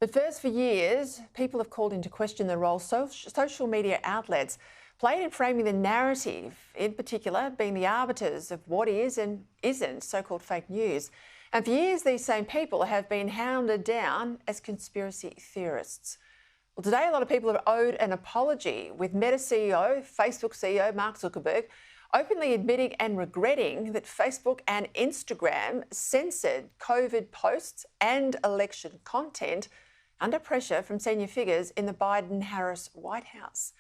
But first, for years, people have called into question the role social media outlets played in framing the narrative, in particular being the arbiters of what is and isn't so-called fake news. And for years, these same people have been hounded down as conspiracy theorists. Well, today, a lot of people have owed an apology, with Meta CEO, Facebook CEO Mark Zuckerberg openly admitting and regretting that Facebook and Instagram censored COVID posts and election content under pressure from senior figures in the Biden-Harris White House.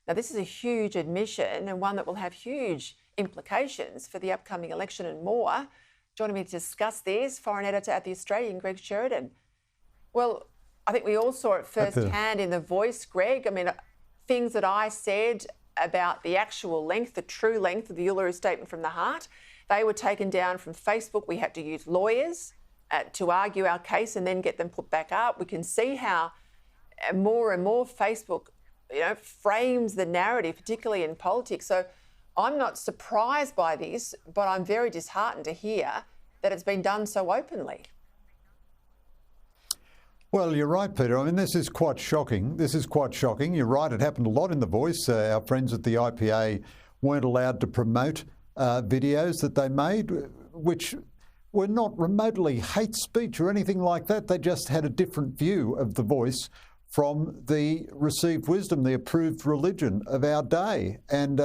Now, this is a huge admission and one that will have huge implications for the upcoming election and more. Joining me to discuss this, foreign editor at The Australian, Greg Sheridan. Well, I think we all saw it firsthand in The Voice, Greg. I mean, things that I said about the actual length, the true length of the Uluru Statement from the Heart, they were taken down from Facebook. We had to use lawyers to argue our case and then get them put back up. We can see how more and more Facebook, frames the narrative, particularly in politics. So I'm not surprised by this, but I'm very disheartened to hear that it's been done so openly. Well, you're right, Peter. I mean, this is quite shocking. You're right. It happened a lot in The Voice. Our friends at the IPA weren't allowed to promote videos that they made, which were not remotely hate speech or anything like that. They just had a different view of The Voice from the received wisdom, the approved religion of our day. And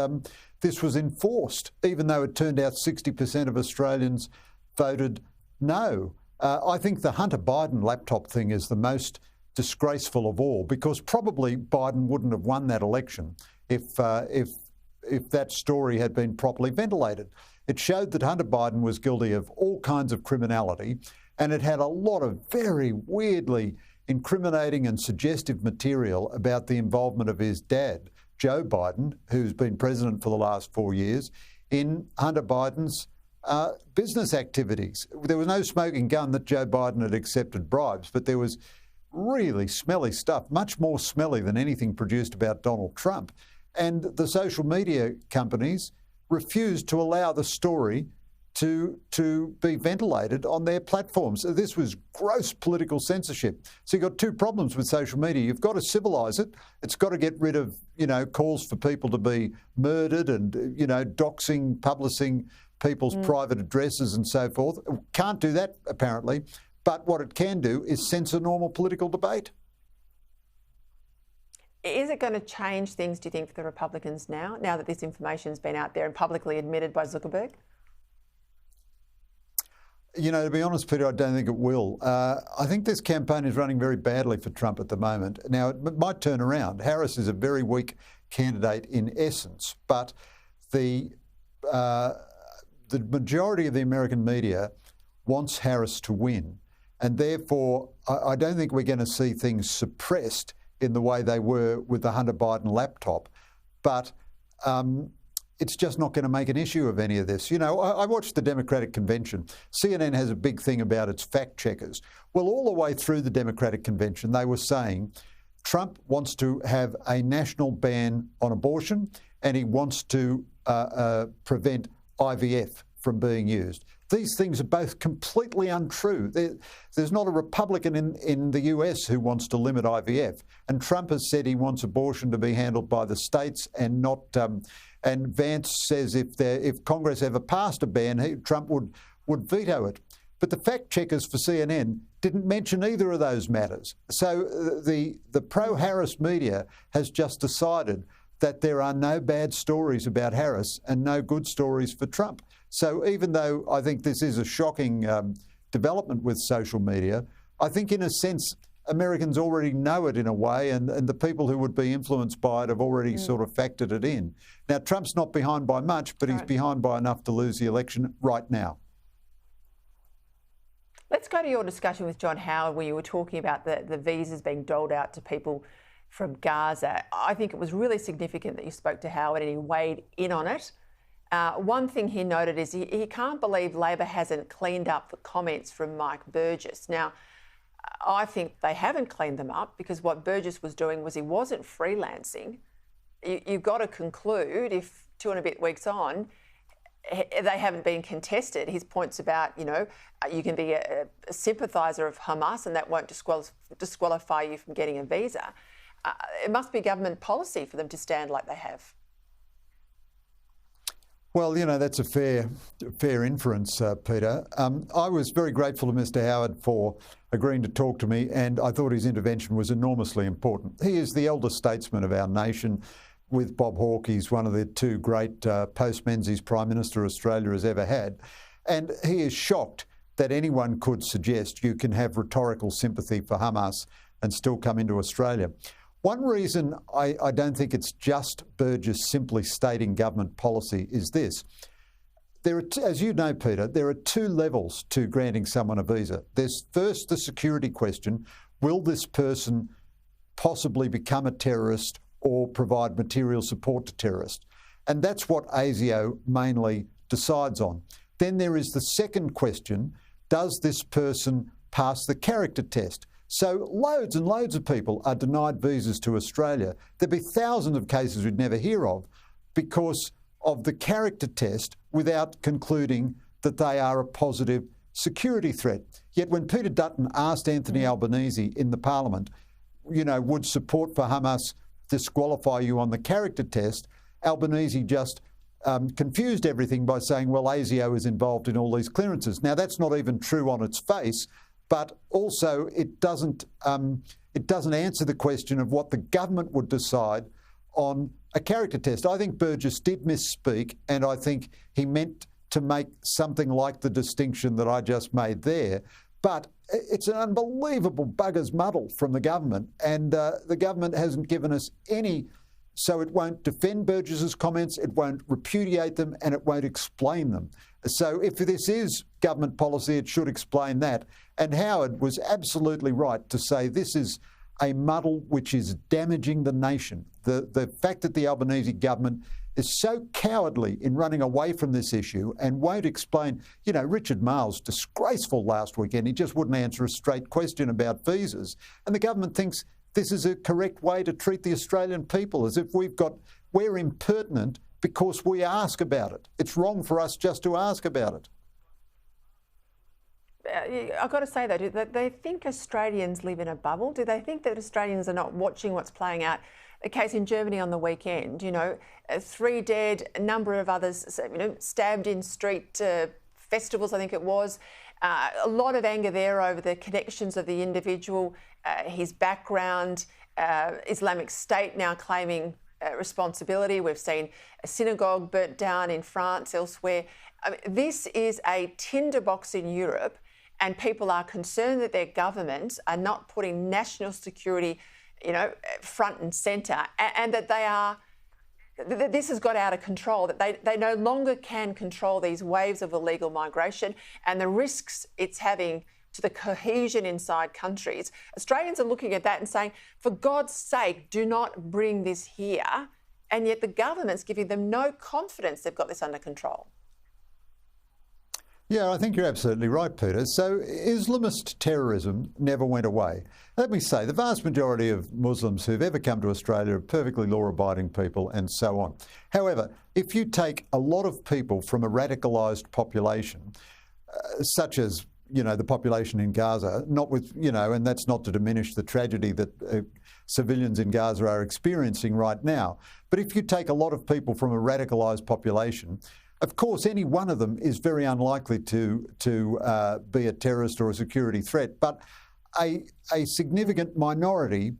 this was enforced, even though it turned out 60% of Australians voted no. I think the Hunter Biden laptop thing is the most disgraceful of all, because probably Biden wouldn't have won that election if that story had been properly ventilated. It showed that Hunter Biden was guilty of all kinds of criminality, and it had a lot of very weirdly incriminating and suggestive material about the involvement of his dad, Joe Biden, who's been president for the last 4 years, in Hunter Biden's business activities. There was no smoking gun that Joe Biden had accepted bribes, but there was really smelly stuff, much more smelly than anything produced about Donald Trump. And the social media companies refused to allow the story to be ventilated on their platforms. This was gross political censorship. So you've got two problems with social media. You've got to civilise it. It's got to get rid of, calls for people to be murdered and, doxing, publishing people's private addresses and so forth. It can't do that, apparently. But what it can do is censor normal political debate. Is it going to change things, do you think, for the Republicans now that this information's been out there and publicly admitted by Zuckerberg? To be honest, Peter, I don't think it will. I think this campaign is running very badly for Trump at the moment. Now, it might turn around. Harris is a very weak candidate in essence, but the majority of the American media wants Harris to win. And therefore, I don't think we're going to see things suppressed in the way they were with the Hunter Biden laptop. But it's just not going to make an issue of any of this. I watched the Democratic convention. CNN has a big thing about its fact checkers. Well, all the way through the Democratic convention, they were saying Trump wants to have a national ban on abortion and he wants to prevent IVF from being used. These things are both completely untrue. There's not a Republican in the US who wants to limit IVF, and Trump has said he wants abortion to be handled by the states and not. And Vance says if Congress ever passed a ban, Trump would veto it. But the fact checkers for CNN didn't mention either of those matters. So the pro-Harris media has just decided that there are no bad stories about Harris and no good stories for Trump. So even though I think this is a shocking development with social media, I think in a sense Americans already know it in a way, and the people who would be influenced by it have already sort of factored it in. Now, Trump's not behind by much, but he's behind by enough to lose the election right now. Let's go to your discussion with John Howard, where you were talking about the visas being doled out to people from Gaza. I think it was really significant that you spoke to Howard and he weighed in on it. One thing he noted is he can't believe Labor hasn't cleaned up the comments from Mike Burgess. Now, I think they haven't cleaned them up, because what Burgess was doing was he wasn't freelancing. You've got to conclude, if 2 and a bit weeks on, they haven't been contested. His points about, you can be a sympathiser of Hamas and that won't disqualify you from getting a visa. It must be government policy for them to stand like they have. Well, that's a fair inference, Peter. I was very grateful to Mr. Howard for agreeing to talk to me, and I thought his intervention was enormously important. He is the elder statesman of our nation. With Bob Hawke, he's one of the two great post-Menzies Prime Minister Australia has ever had. And he is shocked that anyone could suggest you can have rhetorical sympathy for Hamas and still come into Australia. One reason I don't think it's just Burgess simply stating government policy is this. There are, as you know, Peter, there are two levels to granting someone a visa. There's first the security question. Will this person possibly become a terrorist or provide material support to terrorists? And that's what ASIO mainly decides on. Then there is the second question, does this person pass the character test? So loads and loads of people are denied visas to Australia. There'd be thousands of cases we'd never hear of because of the character test without concluding that they are a positive security threat. Yet when Peter Dutton asked Anthony Albanese in the Parliament, would support for Hamas disqualify you on the character test, Albanese just confused everything by saying, well, ASIO is involved in all these clearances. Now, that's not even true on its face, but also it doesn't answer the question of what the government would decide on a character test. I think Burgess did misspeak, and I think he meant to make something like the distinction that I just made there. But it's an unbelievable bugger's muddle from the government, and the government hasn't given us any, so it won't defend Burgess's comments, it won't repudiate them, and it won't explain them. So if this is government policy, it should explain that. And Howard was absolutely right to say this is a muddle which is damaging the nation. The fact that the Albanese government is so cowardly in running away from this issue and won't explain. Richard Marles, disgraceful last weekend. He just wouldn't answer a straight question about visas. And the government thinks this is a correct way to treat the Australian people, as if we're impertinent because we ask about it. It's wrong for us just to ask about it. I've got to say, though, do they think Australians live in a bubble? Do they think that Australians are not watching what's playing out? A case in Germany on the weekend, 3 dead, a number of others, stabbed in street festivals, I think it was. A lot of anger there over the connections of the individual, his background, Islamic State now claiming responsibility. We've seen a synagogue burnt down in France, elsewhere. This is a tinderbox in Europe, and people are concerned that their governments are not putting national security front and centre, and that this has got out of control, that they no longer can control these waves of illegal migration and the risks it's having to the cohesion inside countries. Australians are looking at that and saying, for God's sake, do not bring this here. And yet the government's giving them no confidence they've got this under control. Yeah, I think you're absolutely right, Peter. So Islamist terrorism never went away. Let me say, the vast majority of Muslims who've ever come to Australia are perfectly law-abiding people and so on. However, if you take a lot of people from a radicalised population, such as, the population in Gaza, not with, and that's not to diminish the tragedy that civilians in Gaza are experiencing right now. But if you take a lot of people from a radicalised population, of course, any one of them is very unlikely to be a terrorist or a security threat, but a significant minority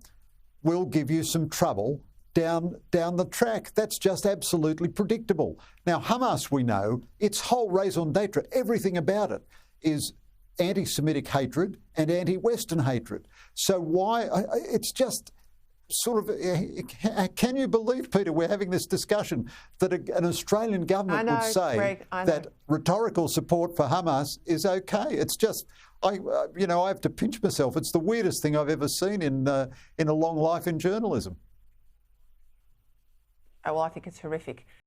will give you some trouble down the track. That's just absolutely predictable. Now, Hamas, we know, its whole raison d'etre, everything about it, is anti-Semitic hatred and anti-Western hatred. So why? It's just sort of, can you believe, Peter, we're having this discussion that an Australian government would say Greg, that rhetorical support for Hamas is okay? It's just, I have to pinch myself. It's the weirdest thing I've ever seen in a long life in journalism. Oh, well, I think it's horrific.